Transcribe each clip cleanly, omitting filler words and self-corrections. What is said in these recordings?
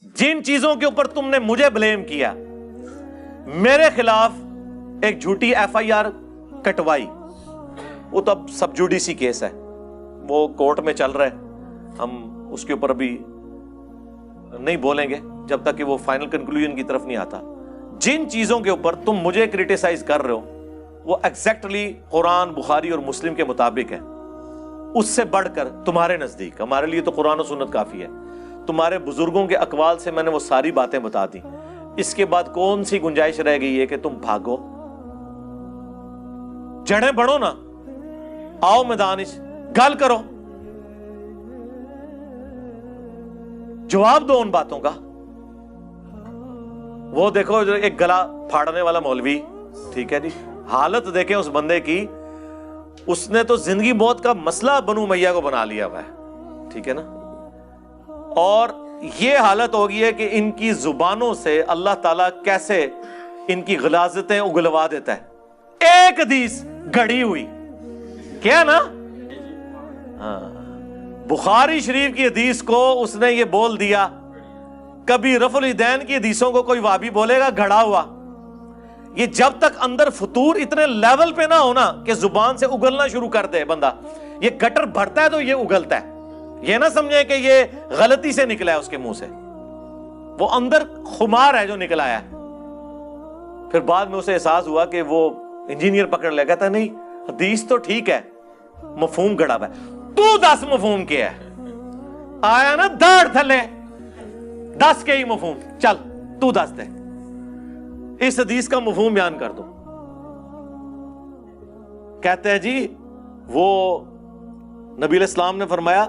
جن چیزوں کے اوپر تم نے مجھے بلیم کیا، میرے خلاف ایک جھوٹی FIR کٹوائی، وہ تو اب سب جوڈیسی کیس ہے، وہ کورٹ میں چل رہا ہے، ہم اس کے اوپر ابھی نہیں بولیں گے جب تک کہ وہ فائنل کنکلوژن کی طرف نہیں آتا۔ جن چیزوں کے اوپر تم مجھے کریٹیسائز کر رہے ہو وہ ایگزیکٹلی قرآن، بخاری اور مسلم کے مطابق ہے۔ اس سے بڑھ کر تمہارے نزدیک، ہمارے لیے تو قرآن و سنت کافی ہے، تمہارے بزرگوں کے اقوال سے میں نے وہ ساری باتیں بتا دی، اس کے بعد کون سی گنجائش رہ گئی ہے کہ تم بھاگو؟ جڑیں بڑھو نا، آؤ میدان گل کرو، جواب دو ان باتوں کا۔ وہ دیکھو جو ایک گلا پھاڑنے والا مولوی، ٹھیک ہے جی، حالت دیکھیں اس بندے کی، اس نے تو زندگی موت کا مسئلہ بنو امیہ کو بنا لیا ہوا ہے، ٹھیک ہے نا، اور یہ حالت ہوگی ہے کہ ان کی زبانوں سے اللہ تعالیٰ کیسے ان کی غلاظتیں اگلوا دیتا ہے۔ ایک حدیث گڑی ہوئی کیا نا، ہاں، بخاری شریف کی حدیث کو اس نے یہ بول دیا۔ کبھی رفع الیدین کی حدیثوں کو کوئی وابی بولے گا گھڑا ہوا، یہ جب تک اندر فطور اتنے لیول پہ نہ ہونا کہ زبان سے اگلنا شروع کر دے بندہ، یہ گٹر بھرتا ہے تو یہ اگلتا ہے، یہ نہ سمجھے کہ یہ غلطی سے نکلا ہے اس کے منہ سے، وہ اندر خمار ہے جو نکلا ہے۔ پھر بعد میں اسے احساس ہوا کہ وہ انجینئر پکڑ لے، کہتا نہیں حدیث تو ٹھیک ہے، مفہوم گڑا ہوا ہے، تو دس مفہوم کیا ہے، آیا نا داڑھ تھلے، دس کے ہی مفہوم، چل تو دس دے، اس حدیث کا مفہوم بیان کر دو۔ کہتے ہیں جی وہ نبی علیہ السلام نے فرمایا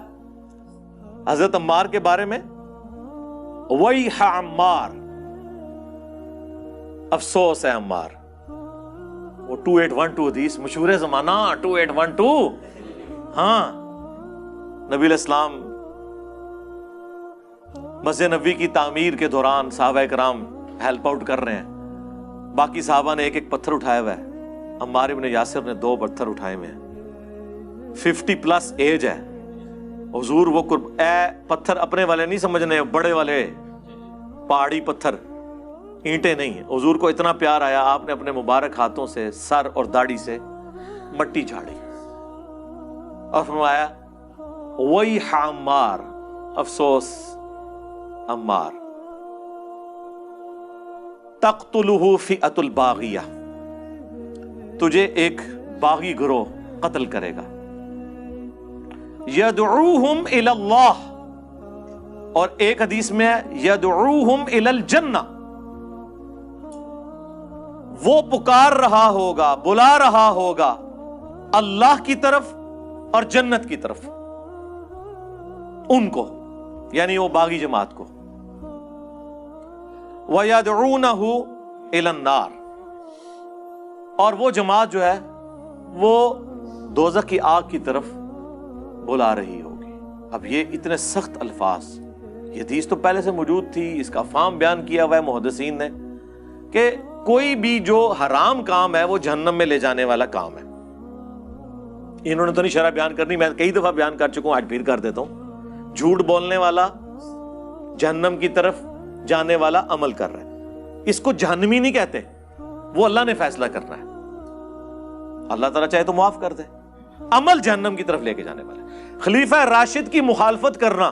حضرت عمار کے بارے میں، ویح عمار، افسوس ہے عمار۔ وہ 2812 حدیث مشہور زمانہ 2812، ہاں، نبی علیہ السلام مسجد نبوی کی تعمیر کے دوران صحابہ کرام ہیلپ آؤٹ کر رہے ہیں، باقی صحابہ نے ایک ایک پتھر اٹھایا ہوا ہے، عمار ابن یاسر نے 2 پتھر اٹھائے ہوئے ہیں، 50+ ایج ہے۔ حضور وہ اے پتھر اپنے والے نہیں سمجھنے، بڑے والے پہاڑی پتھر، اینٹیں نہیں ہیں۔ حضور کو اتنا پیار آیا، آپ نے اپنے مبارک ہاتھوں سے سر اور داڑھی سے مٹی جھاڑی اور فرمایا ویح عمار، افسوس عمار، تقتلہ فئۃ الباغیہ، تجھے ایک باغی گروہ قتل کرے گا، یدعوہم الی اللہ، اور ایک حدیث میں ہے یدعوہم الی الجنہ، وہ پکار رہا ہوگا، بلا رہا ہوگا اللہ کی طرف اور جنت کی طرف، ان کو یعنی وہ باغی جماعت کو، وَيَدْعُونَهُ إِلَى النَّارِ، اور وہ جماعت جو ہے وہ دوزخ کی آگ کی طرف بلا رہی ہوگی۔ اب یہ اتنے سخت الفاظ، یہ حدیث تو پہلے سے موجود تھی، اس کا فہم بیان کیا ہوا ہے محدثین نے کہ کوئی بھی جو حرام کام ہے وہ جہنم میں لے جانے والا کام ہے۔ انہوں نے تو نہیں شرح بیان کرنی، میں کئی دفعہ بیان کر چکا ہوں، آج پھر کر دیتا ہوں۔ جھوٹ بولنے والا جہنم کی طرف جانے والا عمل کر رہا ہے، اس کو جہنمی نہیں کہتے، وہ اللہ نے فیصلہ کرنا ہے، اللہ تعالیٰ چاہے تو معاف کر دے، عمل جہنم کی طرف لے کے جانے والا ہے۔ خلیفہ راشد کی مخالفت کرنا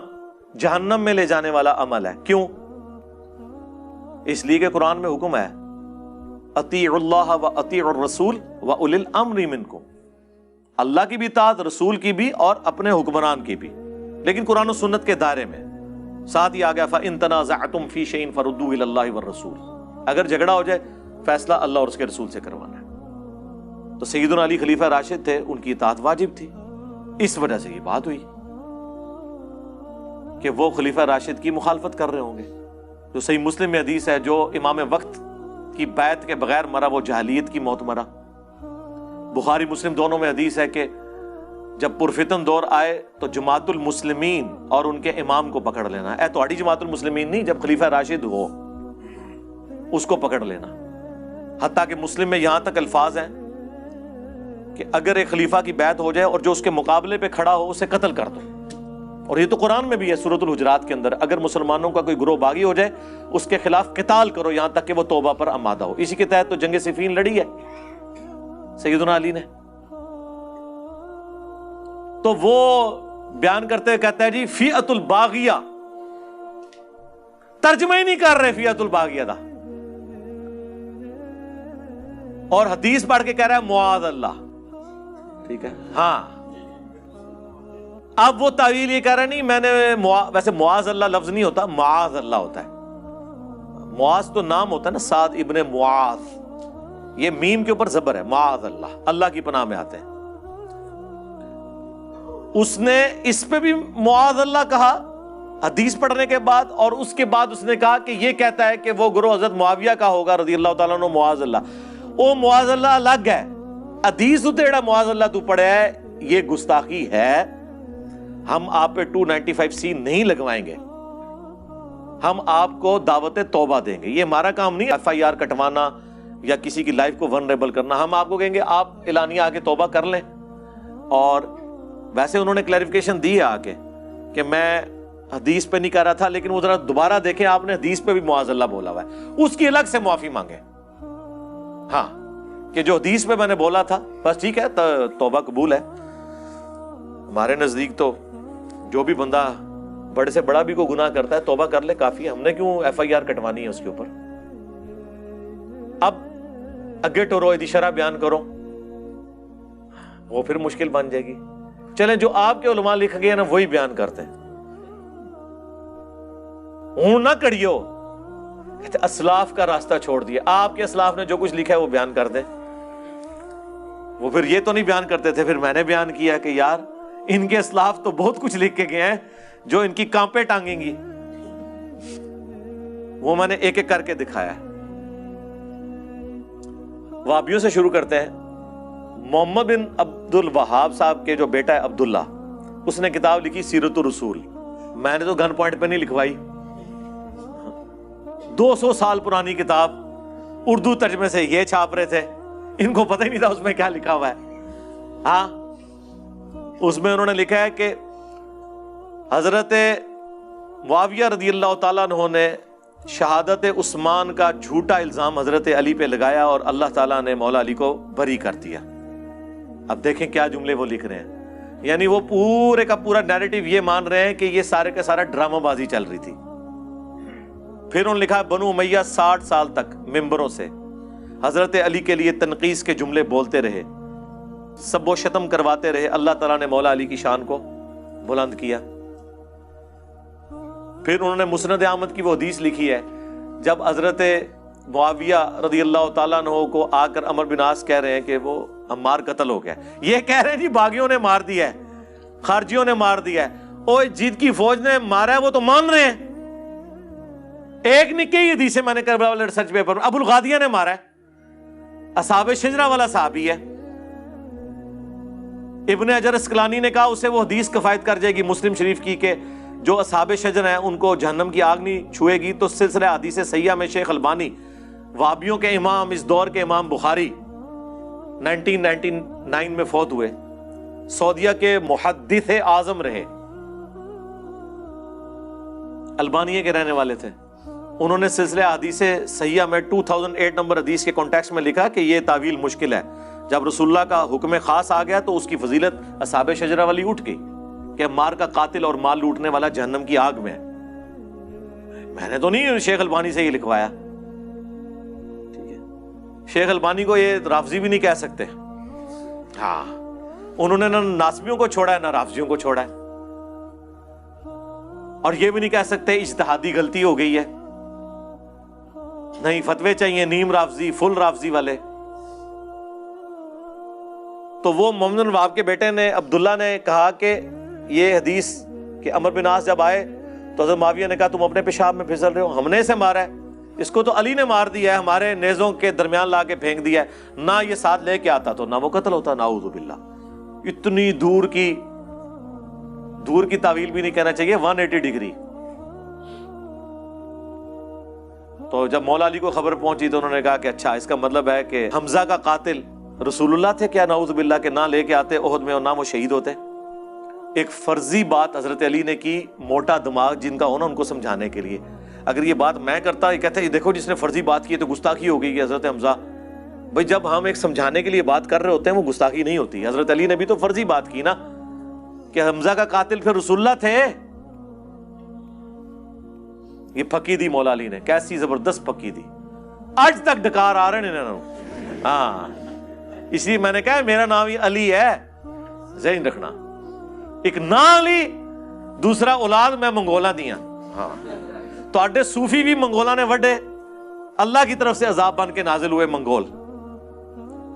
جہنم میں لے جانے والا عمل ہے، کیوں؟ اس لیے کہ قرآن میں حکم ہے اطیعوا اللہ و اطیعوا الرسول و اولی الامر منکم، اللہ کی بھی اطاعت، رسول کی بھی اور اپنے حکمران کی بھی، لیکن قرآن و سنت کے دائرے میں۔ ساتھ ہی آ گیا فَإِن تَنَازَعْتُمْ فِي شَيْءٍ فَرُدُّوهُ إِلَى اللَّهِ وَالرَّسُولِ، اگر جھگڑا ہو جائے فیصلہ اللہ اور اس کے رسول سے کروانا ہے۔ تو سیدنا علی خلیفہ راشد تھے، ان کی اطاعت واجب تھی، اس وجہ سے یہ بات ہوئی کہ وہ خلیفہ راشد کی مخالفت کر رہے ہوں گے۔ جو صحیح مسلم میں حدیث ہے، جو امام وقت کی بیعت کے بغیر مرا وہ جاہلیت کی موت مرا۔ بخاری مسلم دونوں میں حدیث ہے کہ جب پرفتن دور آئے تو جماعت المسلمین اور ان کے امام کو پکڑ لینا، اے تو جماعت المسلمین نہیں، جب خلیفہ راشد ہو اس کو پکڑ لینا۔ حتیٰ کہ مسلم میں یہاں تک الفاظ ہیں کہ اگر ایک خلیفہ کی بیعت ہو جائے اور جو اس کے مقابلے پہ کھڑا ہو اسے قتل کر دو، اور یہ تو قرآن میں بھی ہے سورۃ الحجرات کے اندر، اگر مسلمانوں کا کوئی گروہ باغی ہو جائے اس کے خلاف قتال کرو یہاں تک کہ وہ توبہ پر آمادہ ہو۔ اسی کے تحت تو جنگ صفین لڑی ہے سیدنا علی نے۔ تو وہ بیان کرتے کہتا ہے جی فئۃ الباغیہ، ترجمہ ہی نہیں کر رہے فئۃ الباغیہ دا، اور حدیث پڑھ کے کہہ رہا ہے معاذ اللہ، ٹھیک ہے ہاں۔ اب وہ تعویل یہ کہہ رہا ہے نہیں میں نے ویسے معاذ اللہ لفظ نہیں ہوتا، معاذ اللہ ہوتا ہے۔ معاذ تو نام ہوتا ہے نا، سعد ابن معاذ، یہ میم کے اوپر زبر ہے، معاذ اللہ، اللہ کی پناہ میں آتے ہیں۔ اس نے اس پہ بھی معاذ اللہ کہا حدیث پڑھنے کے بعد، اور اس کے بعد اس نے کہا کہ یہ کہتا ہے کہ وہ گروہ حضرت معاویہ کا ہوگا رضی اللہ تعالیٰ عنہ، معاذ اللہ۔ او معاذ اللہ الگ ہے، حدیث اتےڑا معاذ اللہ تو پڑھے ہے، یہ گستاخی ہے۔ ہم آپ پہ 295C نہیں لگوائیں گے، ہم آپ کو دعوت توبہ دیں گے۔ یہ ہمارا کام نہیں FIR کٹوانا یا کسی کی لائف کو ونریبل کرنا، ہم آپ کو کہیں گے آپ اعلانیہ آ کے توبہ کر لیں۔ اور ویسے انہوں نے کلیریفیکیشن دی ہے آ کے کہ میں حدیث پہ نہیں کہہ رہا تھا، لیکن وہ ذرا دوبارہ دیکھیں آپ نے حدیث پہ بھی معاذ اللہ بولا ہوا ہے، اس کی الگ سے معافی مانگیں، ہاں کہ جو حدیث پہ میں نے بولا تھا بس ٹھیک ہے، توبہ قبول ہے۔ ہمارے نزدیک تو جو بھی بندہ بڑے سے بڑا بھی کوئی گناہ کرتا ہے توبہ کر لے کافی ہے، ہم نے کیوں FIR کٹوانی ہے اس کے اوپر۔ اب اگے ٹورو دی شرح بیان کرو، وہ پھر مشکل بن جائے گی۔ چلیں جو آپ کے علماء لکھ گئے نا وہی بیان کرتے ہیں، ہوں نہ کڑیو، کہتے اسلاف کا راستہ چھوڑ دیا، آپ کے اسلاف نے جو کچھ لکھا ہے وہ بیان کر دیں۔ وہ پھر یہ تو نہیں بیان کرتے تھے، پھر میں نے بیان کیا کہ یار ان کے اسلاف تو بہت کچھ لکھ کے گئے ہیں جو ان کی کانپیں ٹانگیں گی، وہ میں نے ایک ایک کر کے دکھایا ہے۔ وہابیوں سے شروع کرتے ہیں۔ محمد بن عبد الوہاب صاحب کے جو بیٹا ہے عبداللہ، اس نے کتاب لکھی سیرت الرسول، میں نے تو گن پوائنٹ پہ نہیں لکھوائی، 200 سال پرانی کتاب، اردو ترجمے سے یہ چھاپ رہے تھے، ان کو پتہ ہی نہیں تھا اس میں کیا لکھا ہوا ہے۔ ہاں اس میں انہوں نے لکھا ہے کہ حضرت معاویہ رضی اللہ تعالیٰ عنہ نے شہادت عثمان کا جھوٹا الزام حضرت علی پہ لگایا اور اللہ تعالیٰ نے مولا علی کو بری کر دیا۔ اب دیکھیں کیا جملے وہ لکھ رہے ہیں، یعنی وہ پورے کا پورا نیریٹو یہ مان رہے ہیں کہ یہ سارے کا سارا ڈرامہ بازی چل رہی تھی۔ پھر انہوں نے لکھا بنو امیہ 60 سال تک ممبروں سے حضرت علی کے لیے تنقیص کے جملے بولتے رہے، سب و شتم کرواتے رہے، اللہ تعالیٰ نے مولا علی کی شان کو بلند کیا۔ پھر انہوں نے مسند احمد کی وہ حدیث لکھی ہے جب حضرت معاویہ رضی اللہ تعالیٰ عنہ کو آ کر عمر بن عاص کہہ رہے ہیں کہ وہ عمار قتل ہو گیا، یہ کہہ رہے ہیں جی باغیوں نے مار دیا ہے، خارجیوں نے مار دیا ہے، اوہ جیت کی فوج نے مارا ہے وہ تو مان رہے ہیں۔ ایک نکی ہی حدیث میں نے کربلا والے ریسرچ پیپر میں ابو الغادیہ نے مارا ہے، اصحاب شجرہ والا صحابی ہے۔ ابن حجر اسقلانی نے کہا اسے وہ حدیث کفایت کر جائے گی مسلم شریف کی کہ جو اصحاب شجر ہیں ان کو جہنم کی آگ نہیں چھوئے گی، تو سلسلہ حدیث سیاح میں شیخ البانی، وہابیوں کے امام، اس دور کے امام بخاری 1999 میں فوت ہوئے، سعودیہ کے محدث اعظم رہے، البانیہ کے رہنے والے تھے۔ انہوں نے سلسلہ حدیث صحیحہ میں 2008 نمبر حدیث کے کانٹیکسٹ میں لکھا کہ یہ تعویل مشکل ہے، جب رسول اللہ کا حکم خاص آ گیا تو اس کی فضیلت اصحاب شجرہ والی اٹھ گئی کہ مار کا قاتل اور مال لوٹنے والا جہنم کی آگ میں ہے۔ میں نے تو نہیں شیخ البانی سے یہ لکھوایا، ٹھیک ہے، شیخ البانی کو یہ رافضی بھی نہیں کہہ سکتے، ہاں انہوں نے نہ ناسبیوں کو چھوڑا ہے نہ رافضیوں کو چھوڑا ہے، اور یہ بھی نہیں کہہ سکتے اجتہادی غلطی ہو گئی ہے، نہیں فتوے چاہیے نیم رافضی فل رافضی والے۔ تو وہ محمد بن وہاب کے بیٹے نے عبداللہ نے کہا کہ یہ حدیث کہ عمر بن عاص جب آئے تو حضرت معاویہ نے کہا تم اپنے پیشاب میں پھسل رہے ہو، ہم نے اسے مارا ہے، اس کو تو علی نے مار دیا ہے، ہمارے نیزوں کے درمیان لا کے پھینک دیا ہے، نہ یہ ساتھ لے کے آتا تو نہ وہ قتل ہوتا، نعوذ باللہ۔ اتنی دور کی تعویل بھی نہیں کہنا چاہیے، 180 ڈگری۔ تو جب مولا علی کو خبر پہنچی تو انہوں نے کہا کہ اچھا اس کا مطلب ہے کہ حمزہ کا قاتل رسول اللہ تھے کیا؟ نعوذ باللہ کہ نہ لے کے آتے احد میں اور نہ وہ شہید ہوتے۔ ایک فرضی بات حضرت علی نے کی، موٹا دماغ جن کا ہونا ان کو سمجھانے کے لیے. اگر یہ بات میں کرتا، یہ کہتے ہیں دیکھو جس نے فرضی بات کی ہے تو گستاخی ہو گئی کہ حضرت حمزہ. بھائی جب ہم ایک سمجھانے کے لیے بات کر رہے ہوتے ہیں وہ گستاخی نہیں ہوتی. حضرت علی نے بھی تو فرضی بات کی نا کہ حمزہ کا قاتل پھر رسول اللہ تھے. یہ پھکی دی مولا علی نے، کیسی زبردست پھکی دی، آج تک ڈکار آ رہے ہیں. ہاں اس لیے میں نے کہا میرا نام ہی علی ہے، ذہن رکھنا. ایک نام علی، دوسرا اولاد میں منگولا دیا. ہاں تو صوفی بھی منگولا نے وڈے، اللہ کی طرف سے عذاب بن کے نازل ہوئے منگول.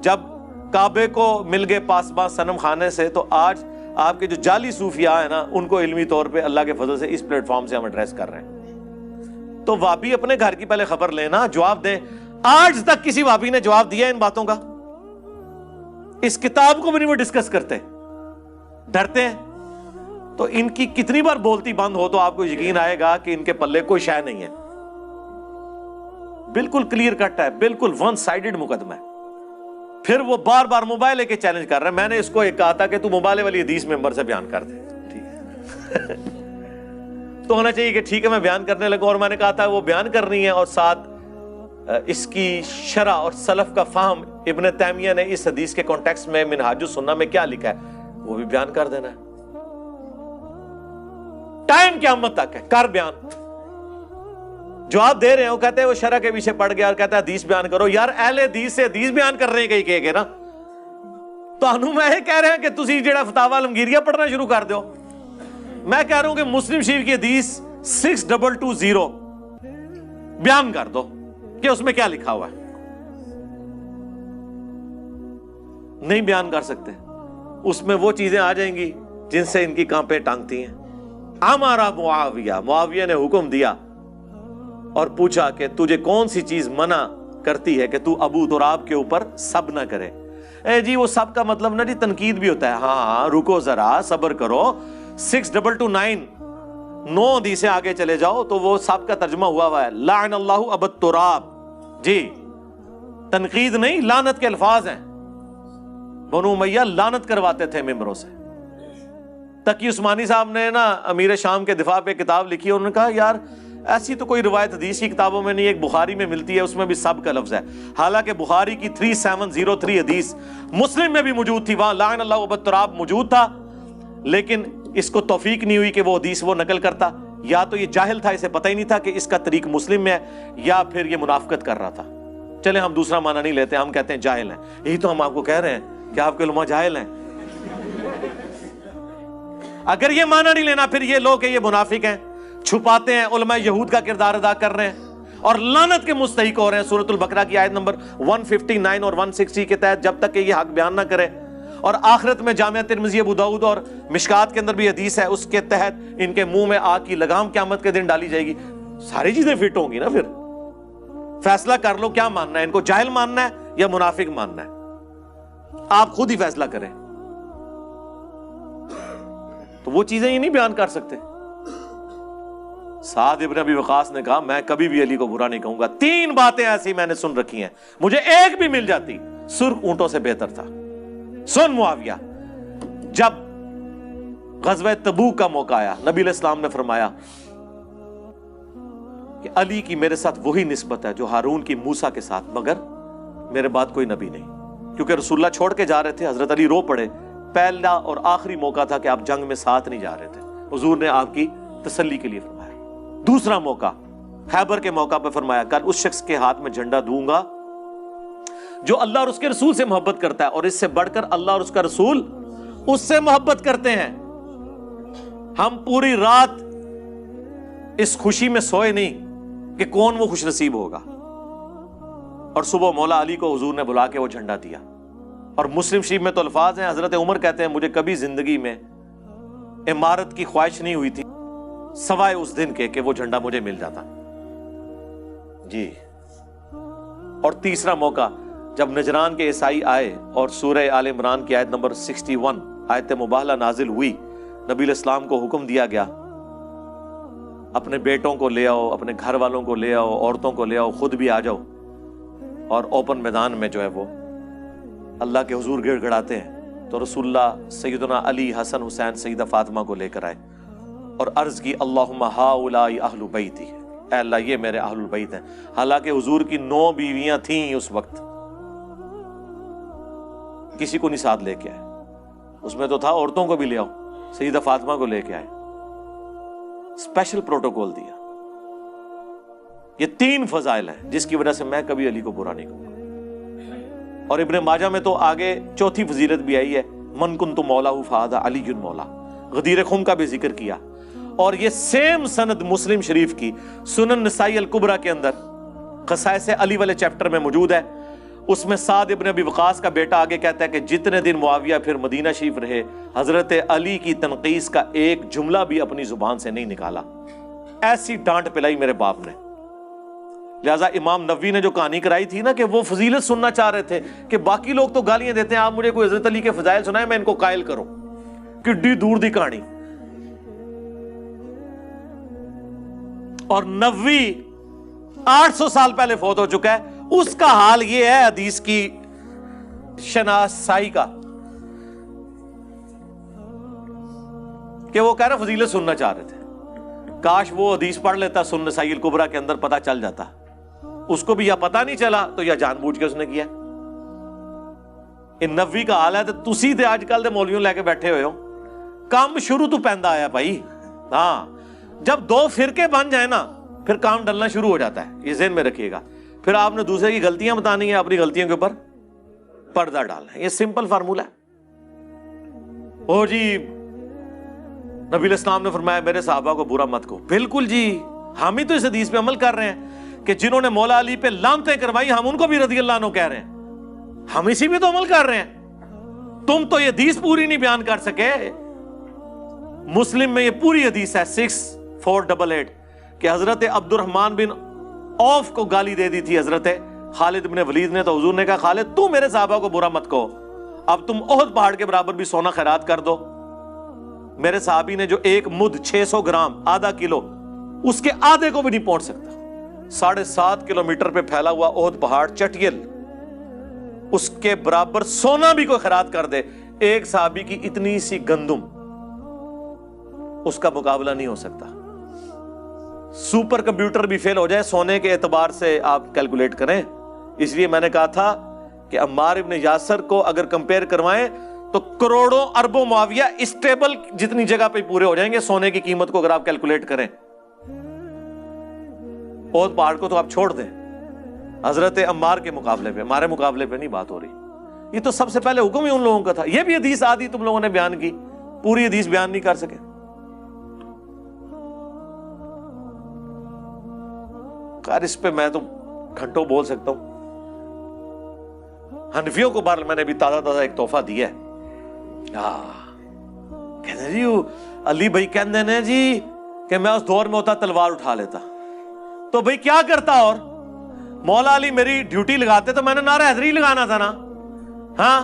جب کعبے کو مل گئے پاسباں صنم خانے سے، تو آج آپ کے جو جعلی صوفیاء ہیں نا ان کو علمی طور پہ اللہ کے فضل سے اس پلیٹ فارم سے ہم ایڈریس کر رہے ہیں. تو وابی اپنے گھر کی پہلے خبر لینا، جواب دیں. آج تک کسی وابی نے جواب دیا ان باتوں کا؟ اس کتاب کو بھی نہیں وہ ڈسکس کرتے، ڈرتے ہیں. تو ان کی کتنی بار بولتی بند ہو تو آپ کو یقین آئے گا کہ ان کے پلے کوئی شے نہیں ہے. بالکل کلیئر کٹ ہے، بالکل ون سائیڈڈ مقدمہ ہے. پھر وہ بار بار موبائل لے کے چیلنج کر رہا ہے. میں نے اس کو ایک کہا تھا کہ تو موبائل والی حدیث ممبر سے بیان کر دے. ٹھیک ہے تو ہونا چاہیے کہ ٹھیک ہے میں بیان کرنے لگا، اور میں نے کہا تھا وہ بیان کرنی ہے اور ساتھ اس کی شرح اور سلف کا فہم ابن تیمیہ نے اس حدیث کے کانٹیکسٹ میں منہاج السنہ میں کیا لکھا ہے وہ بھی بیان کر دینا ہے. ٹائم قیامت تک ہے، کر بیان. جواب دے رہے ہیں، وہ کہتے ہیں وہ شرح کے پیچھے پڑ گیا اور کہتا ہے حدیث بیان کرو. یار اہل حدیث سے حدیث بیان کر رہے ہیں کہیں کہے گے نا. تو انہوں میں کہہ رہے ہیں کہ تسی جڑا فتاوی عالمگیریہ پڑھنا شروع کر دو. میں کہہ رہا ہوں کہ مسلم شریف کی حدیث 6220 بیان کر دو کہ اس میں کیا لکھا ہوا ہے. نہیں بیان کر سکتے. اس میں وہ چیزیں آ جائیں گی جن سے ان کی کانپیں ٹانگتی ہیں. ہمارا معاویہ نے حکم دیا اور پوچھا کہ تجھے کون سی چیز منع کرتی ہے کہ تو ابو تراب کے اوپر سب نہ کرے. اے جی وہ سب کا مطلب نا جی تنقید بھی ہوتا ہے. ہاں رکو ذرا صبر کرو. 6229 9 حدیثیں آگے چلے جاؤ تو وہ سب کا ترجمہ ہوا ہے لعن اللہ ابو تراب. جی تنقید نہیں، لعنت کے الفاظ ہیں. بنو امیہ لعنت کرواتے تھے ممبروں سے. تقی عثمانی صاحب نے نا امیر شام کے دفاع پہ کتاب لکھی، انہوں نے کہا یار ایسی تو کوئی روایت حدیث کی کتابوں میں نہیں، ایک بخاری میں ملتی ہے اس میں بھی سب کا لفظ ہے. حالانکہ بخاری کی 3703 حدیث مسلم میں بھی موجود تھی، وہاں لعن اللہ ابو تراب موجود تھا، لیکن اس کو توفیق نہیں ہوئی کہ وہ حدیث وہ نقل کرتا. یا تو یہ جاہل تھا، اسے پتہ ہی نہیں تھا کہ اس کا طریق مسلم میں ہے، یا پھر یہ منافقت کر رہا تھا. چلے ہم دوسرا معنی نہیں لیتے، ہم کہتے ہیں جاہل ہیں. یہی تو ہم آپ کو کہہ رہے ہیں کہ آپ کے علماء جاہل ہیں. اگر یہ معنی نہیں لینا پھر یہ لوگ کہ یہ منافق ہیں، چھپاتے ہیں، علماء یہود کا کردار ادا کر رہے ہیں اور لعنت کے مستحق ہو رہے ہیں. سورۃ البقرہ کی آیت نمبر 159 اور 160 کے تحت جب تک کہ یہ حق بیان نہ کرے. اور آخرت میں جامعہ ترمذی، ابو داؤد اور مشکات کے اندر بھی حدیث ہے، اس کے تحت ان کے منہ میں آگ کی لگام قیامت کے دن ڈالی جائے گی. ساری چیزیں فٹ ہوں گی نا. پھر فیصلہ کر لو کیا ماننا ہے، ان کو جاہل ماننا ہے یا منافق ماننا ہے. آپ خود ہی فیصلہ کریں. تو وہ چیزیں یہ نہیں بیان کر سکتے. سعد ابن ابی وقاص نے کہا میں کبھی بھی علی کو برا نہیں کہوں گا. 3 باتیں ایسی میں نے سن رکھی ہیں، مجھے ایک بھی مل جاتی سرخ اونٹوں سے بہتر تھا. سن معاویہ، جب غزوہ تبوک کا موقع آیا نبی علیہ السلام نے فرمایا کہ علی کی میرے ساتھ وہی نسبت ہے جو ہارون کی موسیٰ کے ساتھ، مگر میرے بعد کوئی نبی نہیں. کیونکہ رسول اللہ چھوڑ کے جا رہے تھے. حضرت علی رو پڑے. پہلا اور آخری موقع تھا کہ آپ جنگ میں ساتھ نہیں جا رہے تھے. حضور نے آپ کی تسلی کے لیے فرمایا. دوسرا موقع خیبر کے موقع پہ فرمایا کل اس شخص کے ہاتھ میں جھنڈا دوں گا جو اللہ اور اس کے رسول سے محبت کرتا ہے، اور اس سے بڑھ کر اللہ اور اس کا رسول اس سے محبت کرتے ہیں. ہم پوری رات اس خوشی میں سوئے نہیں کہ کون وہ خوش نصیب ہوگا، اور صبح مولا علی کو حضور نے بلا کے وہ جھنڈا دیا. اور مسلم شریف میں تو الفاظ ہیں، حضرت عمر کہتے ہیں مجھے کبھی زندگی میں عمارت کی خواہش نہیں ہوئی تھی سوائے اس دن کے کہ وہ جھنڈا مجھے مل جاتا. جی. اور تیسرا موقع جب نجران کے عیسائی آئے اور سورہ آل عمران کی آیت نمبر 61 آیت مباہلہ نازل ہوئی، نبی علیہ السلام کو حکم دیا گیا اپنے بیٹوں کو لے آؤ، اپنے گھر والوں کو لے آؤ، عورتوں کو لے آؤ، خود بھی آ جاؤ، اور اوپن میدان میں جو ہے وہ اللہ کے حضور گڑ گڑاتے ہیں. تو رسول اللہ سیدنا علی، حسن، حسین، سیدہ فاطمہ کو لے کر آئے اور عرض کی اللہم ہؤلاء اہل بیتی، اے اللہ یہ میرے اہل البیت ہیں۔ حالانکہ حضور کی 9 بیویاں تھیں اس وقت، کسی کو نہیں ساتھ لے کے آئے، اس میں تو تھا عورتوں کو بھی لے آؤ، سیدہ فاطمہ کو لے کے آئے، اسپیشل پروٹوکول دیا۔ یہ 3 فضائل ہیں جس کی وجہ سے میں کبھی علی کو برا نہیں کہوں گا۔ اور ابن ماجہ میں تو آگے 4تھی فضیلت بھی آئی ہے، من کنت مولا فہذا علی مولا، غدیر خم کا بھی ذکر کیا۔ اور یہ سیم سند مسلم شریف کی سنن نسائی الکبریٰ کے اندر خصائص علی والے چیپٹر میں موجود ہے۔ اس میں سعد ابن ابی وقاص کا بیٹا آگے کہتا ہے کہ جتنے دن معاویہ پھر مدینہ شریف رہے، حضرت علی کی تنقیص کا ایک جملہ بھی اپنی زبان سے نہیں نکالا، ایسی ڈانٹ پلائی میرے باپ نے۔ لہٰذا امام نووی نے جو کہانی کرائی تھی نا کہ وہ فضیلت سننا چاہ رہے تھے کہ باقی لوگ تو گالیاں دیتے ہیں، آپ مجھے کوئی حضرت علی کے فضائل سنائیں میں ان کو قائل کروں، کڈی دور دی کہانی۔ اور نووی 800 سال پہلے فوت ہو چکا ہے، اس کا حال یہ ہے حدیث کی شناسائی کا کہ وہ کہہ رہا فضیلت سننا چاہ رہے تھے، کاش وہ حدیث پڑھ لیتا سنن نسائی الکبریٰ کے اندر، پتہ چل جاتا۔ اس کو بھی یا پتہ نہیں چلا تو یا جان بوجھ کے اس نے کیا۔ ان نووی کا حال ہے تو تسی تے آج کل دے مولویوں لے کے بیٹھے ہوئے ہو، کام شروع تو پیندا آیا بھائی۔ ہاں جب 2 فرقے بن جائیں نا پھر کام ڈلنا شروع ہو جاتا ہے، یہ ذہن میں رکھیے گا۔ پھر آپ نے دوسرے کی غلطیاں بتانی ہیں، اپنی غلطیوں کے اوپر پردہ ڈالنا ہے، یہ سمپل فارمولہ ہے۔ او جی نبی علیہ السلام نے فرمایا میرے صحابہ کو برا مت کہو، بالکل جی ہم ہی تو اس حدیث پہ عمل کر رہے ہیں کہ جنہوں نے مولا علی پہ لعنتیں کروائی ہم ان کو بھی رضی اللہ عنہ کہہ رہے ہیں، ہم اسی پہ تو عمل کر رہے ہیں۔ تم تو یہ حدیث پوری نہیں بیان کر سکے، مسلم میں یہ پوری حدیث ہے 6488 کہ حضرت عبد الرحمن بن عوف کو گالی دے دی تھی حضرت خالد بن ولید نے، تو حضور نے کہا خالد تو میرے صحابہ کو برا مت کہو، اب تم احد پہاڑ کے برابر بھی سونا خیرات کر دو۔ میرے صحابی نے جو 1 مد 600 گرام آدھا کلو، اس کے آدھے کو بھی نہیں پہنچ سکتا، 7.5 کلومیٹر پہ پھیلا ہوا احد پہاڑ چٹیل، اس کے برابر سونا بھی کوئی خیرات کر دے، ایک صحابی کی اتنی سی گندم اس کا مقابلہ نہیں ہو سکتا۔ سپر کمپیوٹر بھی فیل ہو جائے سونے کے اعتبار سے آپ کیلکولیٹ کریں۔ اس لیے میں نے کہا تھا کہ عمار ابن یاسر کو اگر کمپیئر کروائیں تو کروڑوں اربوں معاویہ اس ٹیبل جتنی جگہ پہ پورے ہو جائیں گے سونے کی قیمت کو اگر آپ کیلکولیٹ کریں۔ احد پہاڑ کو تو آپ چھوڑ دیں، حضرت عمار کے مقابلے پہ، ہمارے مقابلے پہ نہیں بات ہو رہی۔ یہ تو سب سے پہلے حکم ہی ان لوگوں کا تھا۔ یہ بھی حدیث آدھی تم لوگوں نے بیان کی، پوری حدیث بیان نہیں کر سکے۔ خیر اس پہ میں تو گھنٹوں بول سکتا ہوں۔ حنفیوں کو بہرحال میں نے بھی تازہ ایک تحفہ دیا ہے۔ کہتے جی علی بھائی کہتے ہیں جی کہ میں اس دور میں ہوتا تلوار اٹھا لیتا، تو بھائی کیا کرتا، اور مولا علی میری ڈیوٹی لگاتے تو میں نے نعرہ حیدری لگانا تھا نا۔ ہاں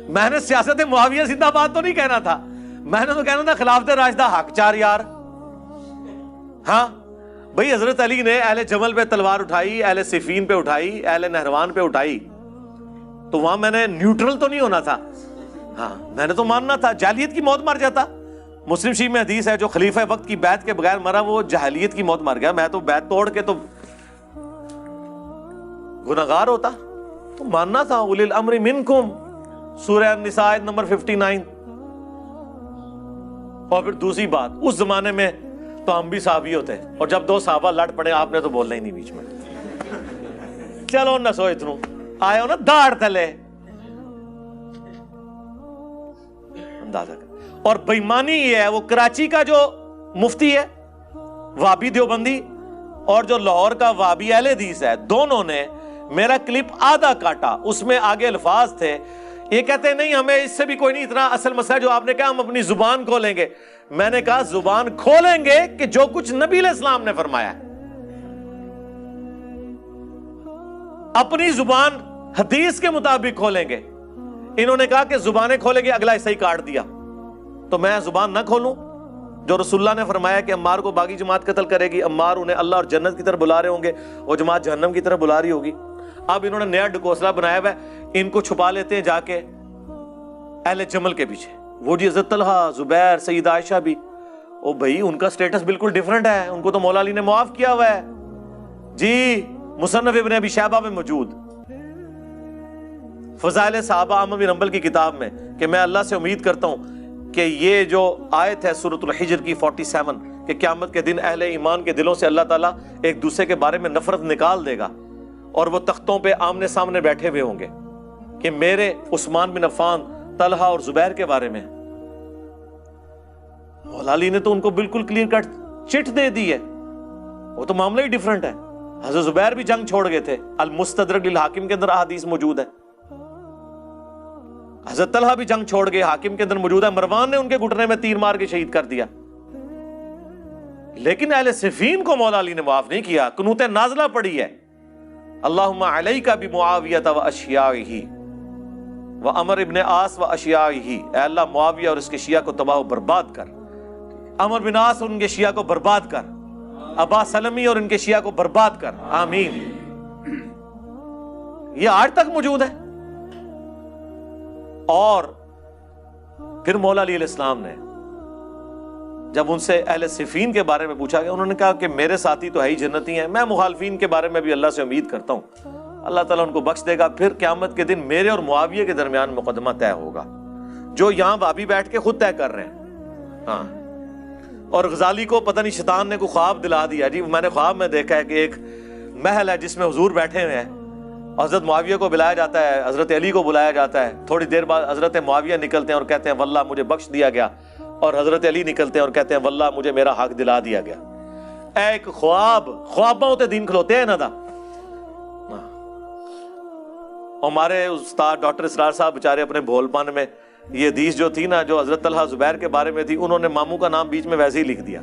میں نے سیاست معاویہ زندہ باد تو نہیں کہنا تھا، میں نے تو کہنا تھا خلافت راشدہ حق چار یار۔ ہاں بھائی حضرت علی نے اہل جمل پہ تلوار اٹھائی، اہل صفین پہ اٹھائی، اہل نہروان پہ اٹھائی، تو وہاں میں نے نیوٹرل تو نہیں ہونا تھا، ہاں میں نے تو ماننا تھا جاہلیت کی موت مر جاتا۔ مسلم شریف میں حدیث ہے جو خلیفہ وقت کی بیعت کے بغیر مرا وہ جاہلیت کی موت مر گیا، میں تو بیعت توڑ کے تو گناہگار ہوتا، تو ماننا تھا اولی الامر منکم، سورہ النساء نمبر 59۔ اور پھر دوسری بات اس زمانے میں تو ہم بھی صحابی ہوتے، اور جب 2 صحابہ لڑ پڑے آپ نے تو بولنا ہی نہیں بیچ میں، چلو نہ سو اتنوں آئے ہو نا داڑھ تلے، اندازہ کر۔ اور بےمانی یہ ہے، وہ کراچی کا جو مفتی ہے وہابی دیوبندی اور جو لاہور کا وہابی اہل حدیث ہے، دونوں نے میرا کلپ آدھا کاٹا، اس میں آگے الفاظ تھے، یہ کہتے ہیں نہیں ہمیں اس سے بھی کوئی نہیں، اتنا اصل مسئلہ جو آپ نے کہا ہم اپنی زبان کھولیں گے۔ میں نے کہا زبان کھولیں گے کہ جو کچھ نبی علیہ السلام نے فرمایا ہے، اپنی زبان حدیث کے مطابق کھولیں گے۔ انہوں نے کہا کہ زبانیں کھولیں گے، اگلا حصہ ہی کاٹ دیا، تو میں زبان نہ کھولوں؟ جو رسول اللہ نے فرمایا کہ عمار کو باغی جماعت قتل کرے گی، عمار انہیں اللہ اور جنت کی طرف بلا رہے ہوں گے، وہ جماعت جہنم کی طرف بلا رہی ہوگی۔ اب انہوں نے نیا ڈکوسلا بنایا ہوا ہے، ان کو چھپا لیتے ہیں جا کے، اہل جمل کے پیچھے، وہ جی حضرت طلحہ، زبیر، سیدہ عائشہ بھی، او بھائی ان کا سٹیٹس بالکل ڈیفرنٹ ہے، ان کو تو مولا علی نے معاف کیا ہوا ہے جی۔ مصنف ابن ابی شیبہ میں موجود فضائل صحابہ احمد بن حنبل کی کتاب میں کہ میں اللہ سے امید کرتا ہوں کہ یہ جو آیت ہے سورۃ الحجر کی 47 کہ قیامت کے دن اہل ایمان کے دلوں سے اللہ تعالیٰ ایک دوسرے کے بارے میں نفرت نکال دے گا اور وہ تختوں پہ آمنے سامنے بیٹھے ہوئے ہوں گے کہ میرے عثمان بن عفان، طلحہ اور زبیر کے بارے میں، مولا علی نے تو ان کو بالکل کلیئر کٹ چٹ دے دی ہے، وہ تو معاملہ ہی ڈیفرنٹ ہے۔ حضرت زبیر بھی جنگ چھوڑ گئے تھے، المستدرک للحاکم کے اندر احادیث موجود ہے۔ حضرت طلحہ بھی جنگ چھوڑ گئے، حاکم کے اندر موجود ہے، مروان نے ان کے گھٹنے میں تیر مار کے شہید کر دیا۔ لیکن اہل صفین کو مولا علی نے معاف نہیں کیا، قنوت نازلہ پڑی ہے، اللہم علیک بمعاویہ واشیاعہ وعمر ابن عاص واشیاعہ، اے اللہ معاویہ اور اس کے شیعہ کو تباہ و برباد کر، عمر بن عاص اور ان کے شیعہ کو برباد کر، ابا سلمی اور ان کے شیعہ کو برباد کر، آمین۔ یہ آج تک موجود ہے۔ اور پھر مولا علی علیہ السلام نے جب ان سے اہل صفین کے بارے میں پوچھا گیا، انہوں نے کہا کہ میرے ساتھی تو ہے ہی جنتی ہیں، میں مخالفین کے بارے میں بھی اللہ سے امید کرتا ہوں اللہ تعالیٰ ان کو بخش دے گا، پھر قیامت کے دن میرے اور معاویہ کے درمیان مقدمہ طے ہوگا، جو یہاں بابی بیٹھ کے خود طے کر رہے ہیں۔ ہاں، اور غزالی کو پتہ نہیں شیطان نے کوئی خواب دلا دیا جی، میں نے خواب میں دیکھا ہے کہ ایک محل ہے جس میں حضور بیٹھے ہوئے ہیں، حضرت معاویہ کو بلایا جاتا ہے، حضرت علی کو بلایا جاتا ہے، تھوڑی دیر بعد حضرت معاویہ نکلتے ہیں اور کہتے ہیں واللہ مجھے بخش دیا گیا، اور حضرت علی نکلتے ہیں اور کہتے ہیں واللہ مجھے میرا حق دلا دیا گیا۔ ایک خواباں ہوتے دین کھلوتے ہیں نا دا۔ ہمارے استاد ڈاکٹر اسرار صاحب بےچارے اپنے بھول پن میں یہ حدیث جو تھی نا، جو حضرت طلحہ زبیر کے بارے میں تھی، انہوں نے ماموں کا نام بیچ میں ویسے ہی لکھ دیا،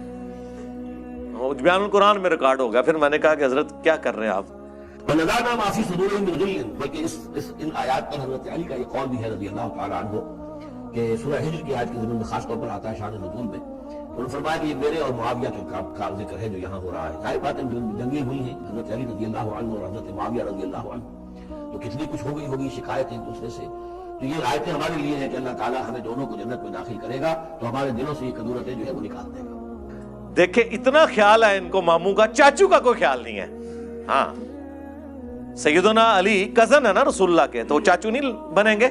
بیان القرآن میں ریکارڈ ہو گیا۔ پھر میں نے کہا کہ حضرت کیا کر رہے ہیں آپ؟ وَنَزَعْنَا مَا فِي صُدُورِهِم مِّن غِلٍّ، بلکہ ان آیات پر حضرت علی کا یہ قول بھی ہے رضی اللہ تعالیٰ عنہ کہ سورہ حجر کی آیت کے ضمن میں خاص طور پر آتا ہے شان نزول میں، انہوں نے فرمایا کہ یہ میرے اور معاویہ کا ذکر ہے جو یہاں ہو رہا ہے۔ ظاہر باتیں جنگیں ہوئی ہیں حضرت علی رضی اللہ عنہ اور حضرت معاویہ رضی اللہ عنہ، تو کتنی کچھ ہو گئی ہوگی شکایت ایک دوسرے سے، تو یہ آیتیں ہمارے لیے ہیں کہ اللہ تعالیٰ ہمیں دونوں کو جنت میں داخل کرے گا تو ہمارے دلوں سے یہ کدورتیں جو ہے وہ نکال دے گا۔ دیکھیں اتنا خیال ہے ان کو ماموں کا، چاچو کا کوئی خیال نہیں ہے۔ ہاں، سیدنا علی کزن ہے نا رسول اللہ کے، تو چاچو نہیں بنیں گے،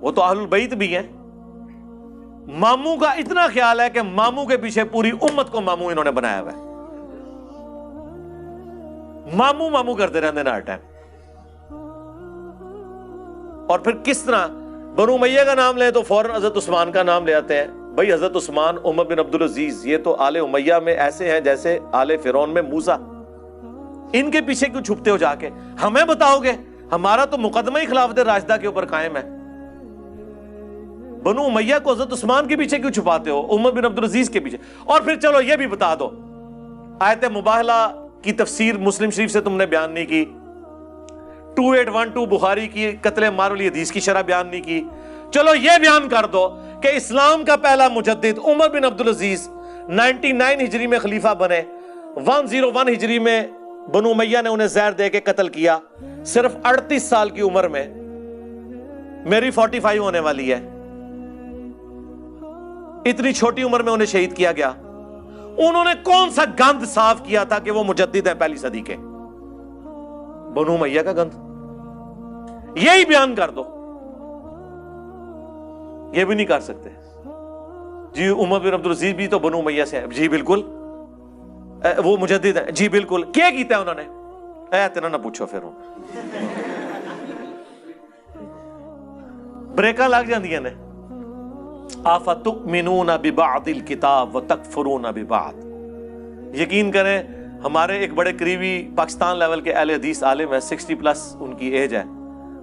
وہ تو اہل البیت بھی ہیں۔ ماموں کا اتنا خیال ہے کہ ماموں کے پیچھے پوری امت کو ماموں انہوں نے بنایا ہوا ہے، ماموں ماموں کرتے رہتے نا ہر ٹائم۔ اور پھر کس طرح بنو امیہ کا نام لیں تو فوراً حضرت عثمان کا نام لے آتے ہیں۔ بھائی حضرت عثمان، عمر بن عبدالعزیز، یہ تو آل امیہ میں ایسے ہیں جیسے آل فرعون میں موسیٰ۔ ان کے پیچھے کیوں چھپتے ہو جا کے؟ ہمیں بتاؤ گے، ہمارا تو مقدمہ ہی خلافت راشدہ کے اوپر قائم ہے۔ بنو امیہ کو حضرت عثمان کے پیچھے کیوں چھپاتے ہو، عمر بن عبدالعزیز کے پیچھے؟ اور پھر چلو یہ بھی بتا دو، آیت مباہلہ کی تفسیر مسلم شریف سے تم نے بیان نہیں کی، 2812 بخاری کی قتل مارولی حدیث کی شرح بیان نہیں کی، چلو یہ بیان کر دو کہ اسلام کا پہلا مجدد عمر بن عبدالعزیز 99 ہجری میں خلیفہ بنے، 101 ہجری میں بنو امیہ نے انہیں زہر دے کے قتل کیا، صرف 38 سال کی عمر میں، میری 45 ہونے والی ہے، اتنی چھوٹی عمر میں انہیں شہید کیا گیا۔ انہوں نے کون سا گند صاف کیا تھا کہ وہ مجدد ہیں پہلی صدی کے؟ بنو امیہ کا گند، یہی بیان کر دو۔ یہ بھی نہیں کر سکتے جی عمر بن عبدالعزیز بھی تو بنو امیہ سے ہیں، جی بالکل وہ مجدد ہیں، جی بالکل، کیا کیتا ہے انہوں نے؟ اتنا نہ پوچھو، پھر بریکاں لگ جاندیاں نے۔ آفَتُؤْمِنُونَ بِبَعْضِ الْكِتَابِ وَتَكْفُرُونَ بِبَعْضٍ۔ یقین کریں ہمارے ایک بڑے قریبی پاکستان لیول کے اہل حدیث عالم ہیں، 60+ ان کی ایج ہے،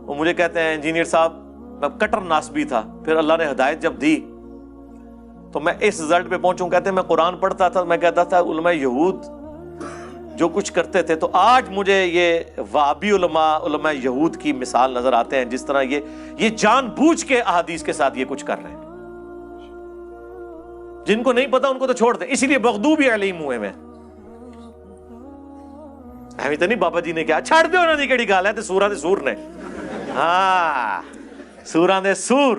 وہ مجھے کہتے ہیں انجینئر صاحب میں کٹر ناسبی تھا، پھر اللہ نے ہدایت جب دی تو میں اس رزلٹ پہ پہنچوں۔ کہتے ہیں میں قرآن پڑھتا تھا، میں کہتا تھا علماء یہود جو کچھ کرتے تھے، تو آج مجھے یہ وہابی علماء یہود کی مثال نظر آتے ہیں، جس طرح یہ جان بوجھ کے احادیث کے ساتھ یہ کچھ کر رہے ہیں۔ جن کو نہیں پتا ان کو تو چھوڑ دیں، اسی لیے مغضوب علیہم ہوئے میں ایویں تو نہیں بابا جی نے کیا چھڑ دو انہوں نے کیڑی گل ہے تے سورا تے سور نے۔ ہاں سوراں دے سور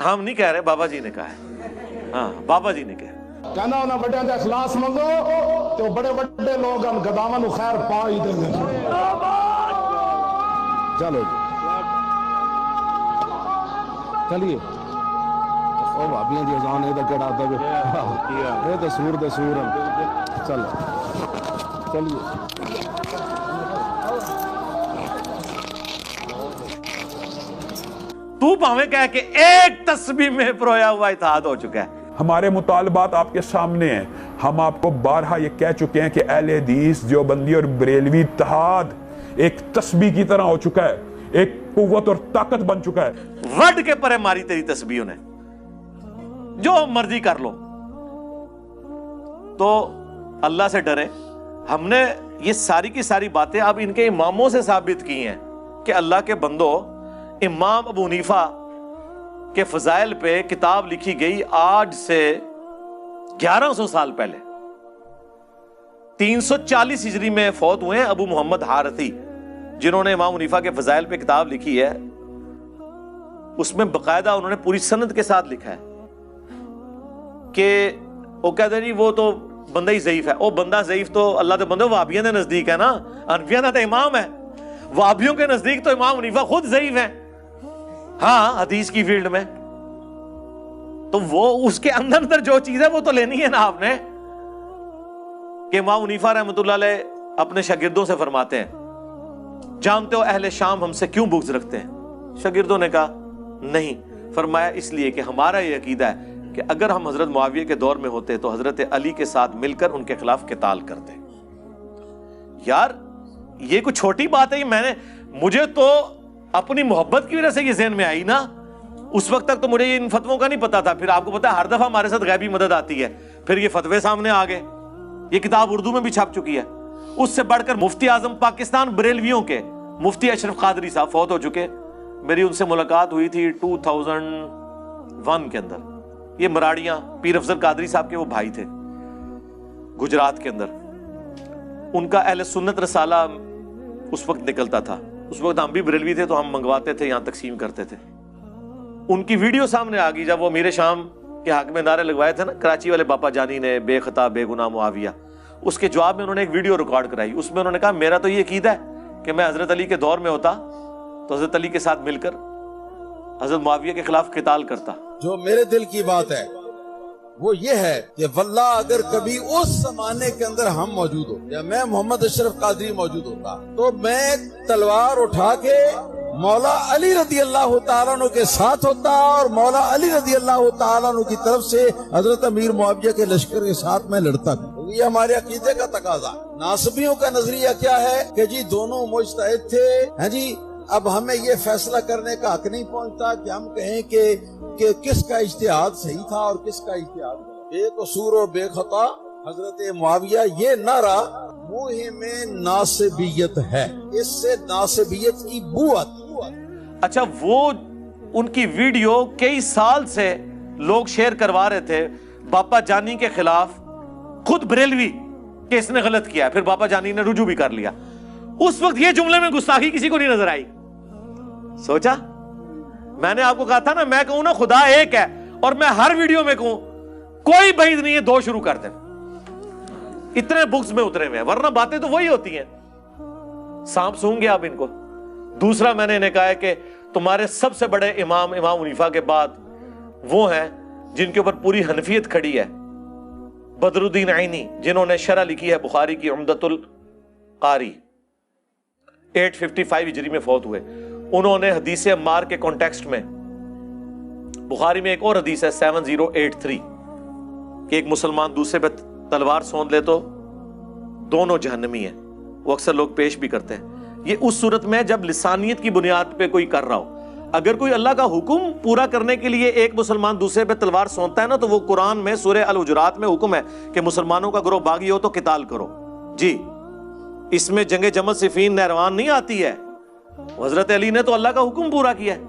ہم نہیں کہہ رہے، بابا جی نے کہا ہے. ہاں بابا جی نے کہا کہنا انہیں بڑے دے اخلاص منگو تو بڑے بڑے لوگ ہم گداواں نو خیر پا ہی دیں گے. چلو جی چلیے او بھابیاں دی اذان اے تے کیڑا آتا ہے اے تے سور دے سور ہیں. چلو چلیے تو پاویں کہہ کہ ایک تسبیح میں پرویا ہوا اتحاد ہو چکا ہے. ہمارے مطالبات آپ کے سامنے ہیں. ہم آپ کو بارہا یہ کہہ چکے ہیں کہ اہل حدیث دیوبندی اور بریلوی اتحاد ایک تسبیح کی طرح ہو چکا ہے، ایک قوت اور طاقت بن چکا ہے. وڈ کے پرے ماری تیری تسبیحوں نے، جو مرضی کر لو. تو اللہ سے ڈرے. ہم نے یہ ساری کی ساری باتیں اب ان کے اماموں سے ثابت کی ہیں کہ اللہ کے بندو، امام ابو حنیفہ کے فضائل پہ کتاب لکھی گئی آج سے 1100 سال پہلے. 340 ہجری میں فوت ہوئے ہیں ابو محمد حارثی، جنہوں نے امام حنیفہ کے فضائل پہ کتاب لکھی ہے. اس میں باقاعدہ انہوں نے پوری سند کے ساتھ لکھا ہے کہ وہ کہتے ہیں جی وہ تو بندہ ہی ضعیف ہے. وہ بندہ ضعیف تو اللہ کے بندے وہابیوں کے نزدیک ہے نا، حنفیوں کا تو امام ہے. وہابیوں کے نزدیک تو امام حنیفہ خود ضعیف ہے ہاں حدیث کی فیلڈ میں. تو وہ اس کے اندر جو چیز ہے وہ تو لینی ہے نا آپ نے. کہ امام حنیفہ رحمۃ اللہ علیہ اپنے شاگردوں سے فرماتے ہیں، جانتے ہو اہل شام ہم سے کیوں بغض رکھتے ہیں؟ شاگردوں نے کہا نہیں. فرمایا اس لیے کہ ہمارا یہ عقیدہ ہے کہ اگر ہم حضرت معاویہ کے دور میں ہوتے تو حضرت علی کے ساتھ مل کر ان کے خلاف قتال کرتے. یار یہ کوئی چھوٹی بات ہے. مجھے تو اپنی محبت کی وجہ سے یہ ذہن میں آئی نا. اس وقت تک تو مجھے ان فتووں کا نہیں پتا تھا. پھر آپ کو پتا ہے ہر دفعہ ہمارے ساتھ غیبی مدد آتی ہے، پھر یہ فتوے سامنے آ گئے. یہ کتاب اردو میں بھی چھپ چکی ہے. اس سے بڑھ کر مفتی اعظم پاکستان بریلویوں کے مفتی اشرف قادری صاحب فوت ہو چکے. میری ان سے ملاقات ہوئی تھی 2001 کے اندر. یہ مراڑیاں پیر افضل قادری صاحب کے وہ بھائی تھے گجرات کے اندر. ان کا اہل سنت رسالہ اس وقت نکلتا تھا. اس وقت ہم بھی بریلوی تھے تو ہم منگواتے تھے، یہاں تقسیم کرتے تھے. ان کی ویڈیو سامنے آ گئی جب وہ امیر شام کے حق میں نعرے لگوائے تھے نا کراچی والے باپا جانی نے، بے خطا بے گناہ معاویہ. اس کے جواب میں انہوں نے ایک ویڈیو ریکارڈ کرائی. اس میں انہوں نے کہا میرا تو یہ عقیدہ ہے کہ میں حضرت علی کے دور میں ہوتا تو حضرت علی کے ساتھ مل کر حضرت معاویہ کے خلاف قتال کرتا. جو میرے دل کی بات ہے وہ یہ ہے کہ واللہ اگر کبھی اس زمانے کے اندر ہم موجود ہو یا میں محمد اشرف قادری موجود ہوتا تو میں تلوار اٹھا کے مولا علی رضی اللہ تعالیٰ عنہ کے ساتھ ہوتا اور مولا علی رضی اللہ تعالیٰ عنہ کی طرف سے حضرت امیر معاویہ کے لشکر کے ساتھ میں لڑتا. یہ ہمارے عقیدے کا تقاضا. ناصبیوں کا نظریہ کیا ہے کہ جی دونوں مجتہد تھے ہیں جی. اب ہمیں یہ فیصلہ کرنے کا حق نہیں پہنچتا کہ ہم کہیں کہ کس کا اجتہاد صحیح تھا اور کس کا اجتہاد بے قصور و بے خطا حضرت معاویہ. یہ نعرہ مہم ناصبیت ہے. اس سے ناصبیت کی بو آتی. اچھا وہ ان کی ویڈیو کئی سال سے لوگ شیئر کروا رہے تھے باپا جانی کے خلاف، خود بریلوی کہ اس نے غلط کیا. پھر باپا جانی نے رجوع بھی کر لیا. اس وقت یہ جملے میں گستاخی کسی کو نہیں نظر آئی. سوچا میں نے آپ کو کہا تھا نا، میں کہوں نا خدا ایک ہے اور میں ہر ویڈیو میں کہوں کوئی بعید نہیں ہے دو شروع کر دیں. اتنے بکس میں اترے ہوئے ہیں، ورنہ باتیں تو وہی ہوتی ہیں. سانپ سونگ گیا اب ان کو. دوسرا میں نے انہیں کہا ہے کہ تمہارے سب سے بڑے امام حنیفہ کے بعد وہ ہیں جن کے اوپر پوری حنفیت کھڑی ہے. بدر الدین عینی جنہوں نے شرح لکھی ہے بخاری کی عمدۃ القاری، 855 ہجری میں فوت ہوئے. انہوں نے حدیث عمار کے کانٹیکسٹ میں، بخاری میں ایک اور حدیث ہے 7083 کہ ایک مسلمان دوسرے پہ تلوار سونت لے تو دونوں جہنمی ہیں. وہ اکثر لوگ پیش بھی کرتے ہیں. یہ اس صورت میں جب لسانیت کی بنیاد پہ کوئی کر رہا ہو. اگر کوئی اللہ کا حکم پورا کرنے کے لیے ایک مسلمان دوسرے پہ تلوار سونتتا ہے نا تو وہ قرآن میں سورہ الحجرات میں حکم ہے کہ مسلمانوں کا گروہ باغی ہو تو قتال کرو. جی اس میں جنگ جمل صفین نہروان نہیں آتی ہے. حضرت علی نے تو اللہ کا حکم پورا کیا ہے.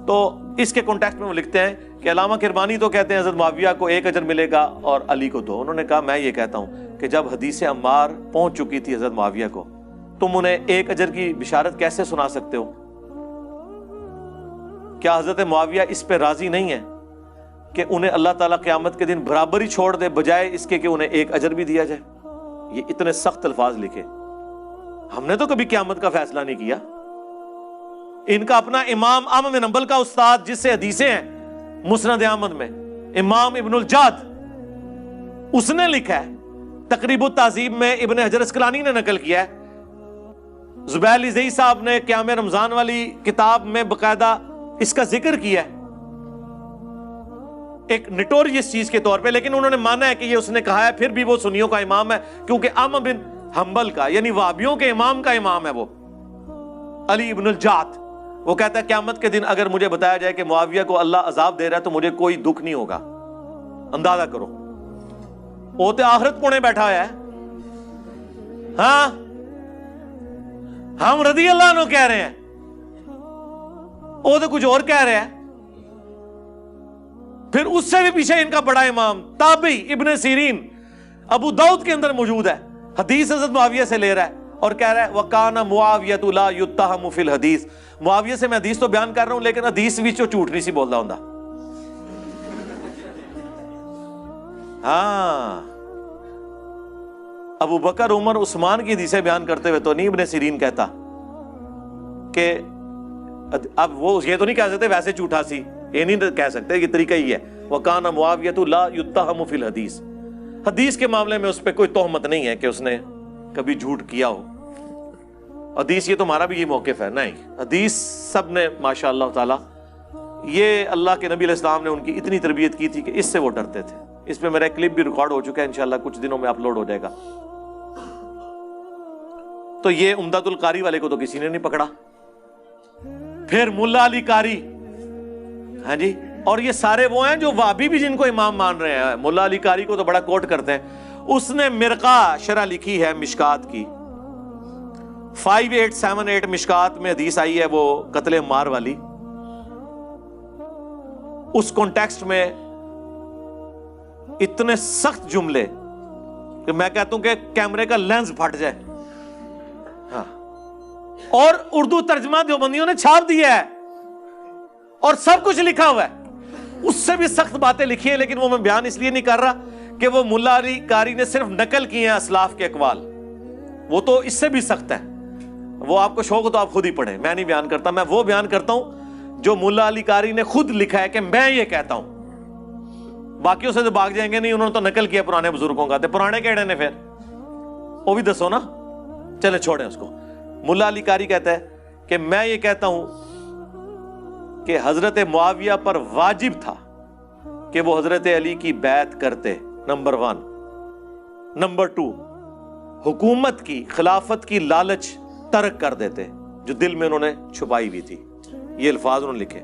تو اس کے کانٹیکسٹ میں وہ لکھتے ہیں کہ علامہ کرمانی تو کہتے ہیں حضرت معاویہ کو 1 اجر ملے گا اور علی کو 2. انہوں نے کہا میں یہ کہتا ہوں کہ جب حدیث عمار پہنچ چکی تھی حضرت معاویہ کو تم انہیں ایک اجر کی بشارت کیسے سنا سکتے ہو؟ کیا حضرت معاویہ اس پہ راضی نہیں ہے کہ انہیں اللہ تعالیٰ قیامت کے دن برابر ہی چھوڑ دے بجائے اس کے کہ انہیں ایک اجر بھی دیا جائے؟ یہ اتنے سخت الفاظ لکھے. ہم نے تو کبھی قیامت کا فیصلہ نہیں کیا. ان کا اپنا امام احمد بن حنبل کا استاد جس سے حدیثیں ہیں مسند احمد میں، امام ابن الجاد، اس نے لکھا ہے، تقریب التہذیب میں ابن حجر اسقلانی نے نقل کیا ہے، زبیر علی زئی صاحب نے قیام رمضان والی کتاب میں باقاعدہ اس کا ذکر کیا ہے ایک نٹوریس چیز کے طور پہ، لیکن انہوں نے مانا ہے کہ یہ اس نے کہا ہے، پھر بھی وہ سنیوں کا امام ہے کیونکہ احمد بن حنبل کا یعنی وہابیوں کے امام کا امام ہے وہ علی ابن الجعد. وہ کہتا ہے قیامت کے دن اگر مجھے بتایا جائے کہ معاویہ کو اللہ عذاب دے رہا ہے تو مجھے کوئی دکھ نہیں ہوگا. اندازہ کرو، وہ تو آخرت پونے بیٹھا ہے. ہاں ہم رضی اللہ عنہ کہہ رہے ہیں، وہ تو کچھ اور کہہ رہے ہیں. پھر اس سے بھی پیچھے ان کا بڑا امام تابعی ابن سیرین ابو داؤد کے اندر موجود ہے، حدیث حضرت معاویہ سے لے رہا ہے اور کہہ رہا ہے وَقَانَ مُعَاوِيَةُ لَا يُتَّهَمُ فِي الْحَدِيثِ. معاویہ سے میں حدیث تو بیان کر رہا ہوں لیکن حدیث بھی جھوٹ نہیں سی بول رہا ہوں. ہاں ابو بکر عمر عثمان کی حدیثیں بیان کرتے ہوئے تو نہیں ابن سیرین کہتا کہ اب وہ یہ تو نہیں کہہ سکتے ویسے جھوٹا سی، یہ نہیں کہہ سکتے، یہ طریقہ ہی ہے وَقَانَ مُعَاوِيَةُ لَا يُتَّهَمُ فِي الْحَدِيثِ. حدیث کے معاملے میں اس پہ کوئی تہمت نہیں ہے کہ اس نے کبھی جھوٹ کیا ہو. حدیث یہ تمہارا بھی یہ موقف ہے نہیں، حدیث سب نے ماشاء اللہ تعالی، یہ اللہ کے نبی علیہ السلام نے ان کی اتنی تربیت کی تھی کہ اس سے وہ ڈرتے تھے. اس پہ میرا کلپ بھی ریکارڈ ہو چکا ہے، انشاءاللہ کچھ دنوں میں اپلوڈ ہو جائے گا. تو یہ عمدۃ القاری والے کو تو کسی نے نہیں پکڑا. پھر ملا علی قاری، ہاں جی، اور یہ سارے وہ ہیں جو وہابی بھی جن کو امام مان رہے ہیں. ملا علی قاری کو تو بڑا کوٹ کرتے ہیں. اس نے مرقہ شرح لکھی ہے مشکات کی 5878 مشکات میں حدیث آئی ہے وہ قتل عمار والی. اس کانٹیکسٹ میں اتنے سخت جملے کہ میں کہتا ہوں کہ کیمرے کا لینز پھٹ جائے. ہاں، اور اردو ترجمہ دیوبندیوں نے چھاپ دیا ہے اور سب کچھ لکھا ہوا ہے. اس سے بھی سخت باتیں لکھی ہیں لیکن وہ میں بیان اس لیے نہیں کر رہا کہ وہ ملا علی قاری نے صرف نقل کیے ہیں اسلاف کے اقوال، وہ تو اس سے بھی سخت ہے. وہ آپ کو شوق ہو تو آپ خود ہی پڑھیں، میں نہیں بیان کرتا. میں وہ بیان کرتا ہوں جو ملا علی قاری نے خود لکھا ہے کہ میں یہ کہتا ہوں. باقیوں سے تو بھاگ جائیں گے نہیں، انہوں نے تو نقل کیا پرانے بزرگوں کا. پرانے کہڑے نے پھر وہ بھی دسو نا. چلے چھوڑیں اس کو. ملا علی قاری کہتا ہے کہ میں یہ کہتا ہوں کہ حضرت معاویہ پر واجب تھا کہ وہ حضرت علی کی بیعت کرتے، نمبر 1. نمبر 2، حکومت کی خلافت کی لالچ ترک کر دیتے جو دل میں انہوں نے چھپائی ہوئی تھی. یہ الفاظ انہوں نے لکھے.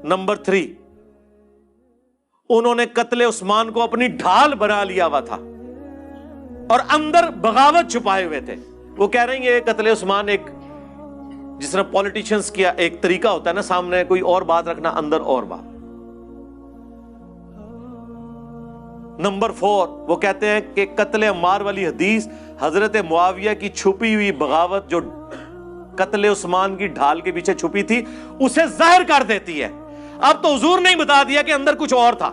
نمبر 3، انہوں نے قتل عثمان کو اپنی ڈھال بنا لیا ہوا تھا اور اندر بغاوت چھپائے ہوئے تھے. وہ کہہ رہے ہیں یہ قتل عثمان ایک جس طرح پولیٹیشنز کیا ایک طریقہ ہوتا ہے نا، سامنے کوئی اور بات رکھنا اندر اور بات. نمبر 4، وہ کہتے ہیں کہ قتل عمار والی حدیث حضرت معاویہ کی چھپی ہوئی بغاوت جو قتل عثمان کی ڈھال کے پیچھے چھپی تھی اسے ظاہر کر دیتی ہے. اب تو حضور نے بتا دیا کہ اندر کچھ اور تھا.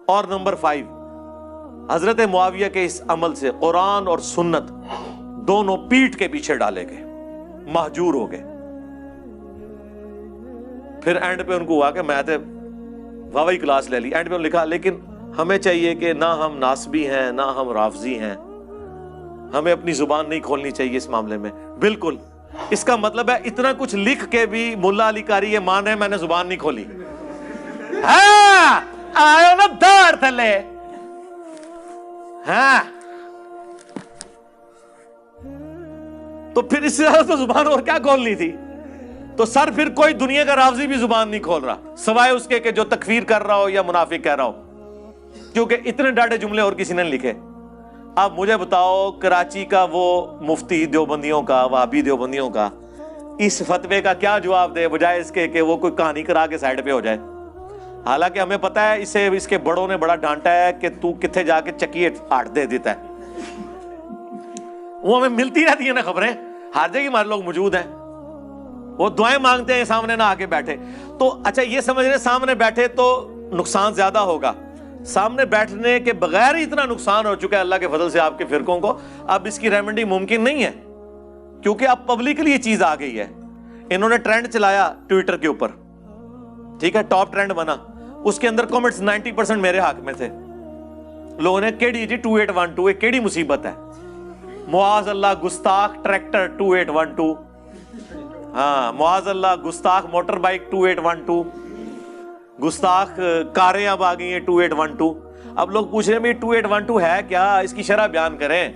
اور نمبر 5، حضرت معاویہ کے اس عمل سے قرآن اور سنت دونوں پیٹھ کے پیچھے ڈالے گئے، مہجور ہو گئے. پھر اینڈ پہ ان کو ہوا کہ میں تے واوی کلاس لے لی. اینڈ پہ لکھا لیکن ہمیں چاہیے کہ نہ ہم ناسبی ہیں نہ ہم رافضی ہیں، ہمیں اپنی زبان نہیں کھولنی چاہیے اس معاملے میں. بالکل، اس کا مطلب ہے اتنا کچھ لکھ کے بھی ملا علی قاری یہ مان رہے میں نے زبان نہیں کھولی. ہاں آئے نا دار تھلے. ہاں تو پھر اس سے تو زبان اور کیا کھولنی تھی. تو سر پھر کوئی دنیا کا رافضی بھی زبان نہیں کھول رہا سوائے اس کے کہ جو تکفیر کر رہا ہو یا منافق کہہ رہا ہو، کیونکہ اتنے ڈاٹے جملے اور کسی نے لکھے. اب مجھے بتاؤ کراچی کا وہ مفتی دیوبندیوں کا، وہابی دیوبندیوں کا، اس فتوے کا کیا جواب دے بجائے اس کے کہ وہ کوئی کہانی کرا کے سائڈ پہ ہو جائے. حالانکہ ہمیں پتا ہے اسے اس کے بڑوں نے بڑا ڈانٹا ہے کہ تو کتنے جا کے چکی آٹ دے دیتا ہے. وہ ہمیں ملتی رہتی ہیں نا خبریں، ہر جگہ ہمارے لوگ موجود ہیں، وہ دعائیں مانگتے ہیں سامنے نہ آ کے بیٹھے. تو اچھا یہ سمجھ رہے سامنے بیٹھے تو نقصان زیادہ ہوگا، سامنے بیٹھنے کے بغیر ہی اتنا نقصان ہو چکا ہے اللہ کے فضل سے آپ کے فرقوں کو، اب اس کی ریمیڈی ممکن نہیں ہے، کیونکہ اب پبلکلی یہ چیز آ گئی ہے. انہوں نے ٹرینڈ چلایا ٹویٹر کے اوپر، ٹھیک ہے، ٹاپ ٹرینڈ بنا، اس کے اندر کامنٹس 90% میرے حق میں تھے. لوگوں نے کیڑی جی 2812 یہ کیڑی مصیبت ہے، معاذ اللہ گستاخ ٹریکٹر 2812، ہاں معاذ اللہ گستاخ موٹر بائک 2812، گستاخ کاریں اب آ گئی ہیں 2812. اب لوگ پوچھ رہے ہیں 2812 ہے کیا، اس کی شرح بیان کریں.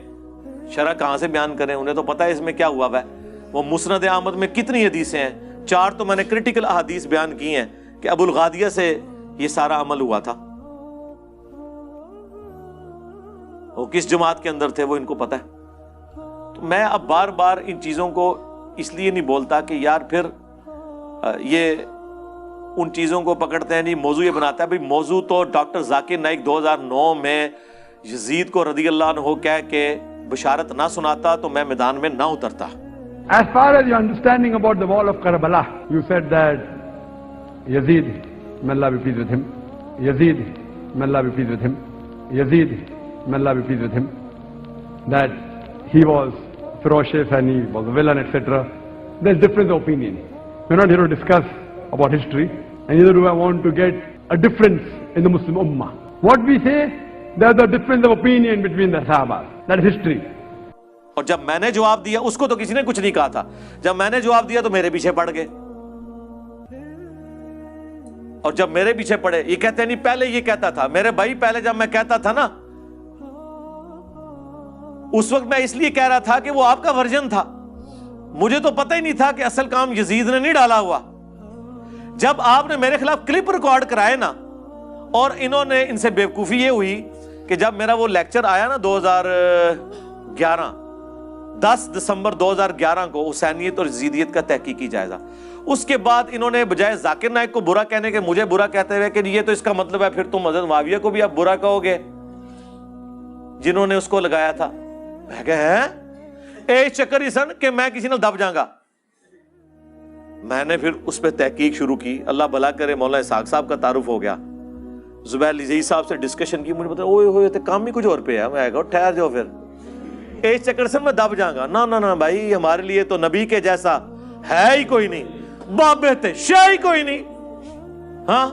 شرح کہاں سے بیان کریں، انہیں تو پتہ ہے اس میں کیا ہوا ہے. وہ مسند احمد میں کتنی حدیثیں ہیں، 4 تو میں نے کرٹیکل احادیث بیان کی ہیں کہ ابو الغادیہ سے یہ سارا عمل ہوا تھا. وہ کس جماعت کے اندر تھے وہ ان کو پتہ ہے. تو میں اب بار بار ان چیزوں کو اس لیے نہیں بولتا کہ یار پھر یہ ان چیزوں کو پکڑتے ہیں، نہیں موضوع یہ بناتا ہے. بھئی موضوع تو ڈاکٹر ذاکر نائک 2009 میں یزید کو رضی اللہ عنہ کہہ کے بشارت نہ سناتا تو میں میدان میں نہ اترتا. As far as your understanding about the wall of Karbala, you said that Yazid, may Allah be pleased with him, Yazid, may Allah be pleased with him, Yazid, may Allah be pleased with him, that he was ferocious and he was a villain, etc. There's difference of opinion. We're not here to discuss about history, and neither do I want to get a difference in the Muslim Ummah. What we say, there's a difference of opinion between the Sahaba. That is history. اور جب میں نے جواب دیا اس کو تو کسی نے کچھ نہیں کہا تھا، جب میں نے جواب دیا تو میرے پیچھے پڑ گئے. اور جب میرے پیچھے پڑے یہ کہتے ہیں نہیں پہلے یہ کہتا تھا. میرے بھائی پہلے جب میں کہتا تھا نا اس وقت میں اس لیے کہہ رہا تھا کہ وہ آپ کا ورژن تھا، مجھے تو پتہ ہی نہیں تھا کہ اصل کام یزید نے نہیں ڈالا ہوا. جب آپ نے میرے خلاف کلپ ریکارڈ کرائے نا، اور انہوں نے ان سے بیوقوفی یہ ہوئی کہ جب میرا وہ لیکچر آیا نا 2011 10 دسمبر 2011 کو حسینیت اور یزیدیت کا تحقیقی جائزہ، اس کے بعد انہوں نے بجائے ذاکر نائک کو برا کہنے کے مجھے برا کہتے ہوئے کہ یہ تو اس کا مطلب ہے پھر تم حضرت معاویہ کو بھی اب برا کہو گے جنہوں نے اس کو لگایا تھا. میں کہا اے چکر ہی سن کہ میں کسی نے دب جاؤں گا. میں نے پھر اس پہ تحقیق شروع کی، اللہ بھلا کرے مولانا اسحاق صاحب کا تعارف ہو گیا، زبیر لزئی صاحب سے ڈسکشن کی، مجھے پتا اوئے ہوئے تے کام ہی کچھ اور پہ ہے. میں کہا ٹھہر جاؤ پھر، اے چکر سے میں دب جاؤں گا. نہ بھائی ہمارے لیے تو نبی کے جیسا ہے ہی کوئی نہیں، بابے تھے شاہ ہی کوئی نہیں. ہاں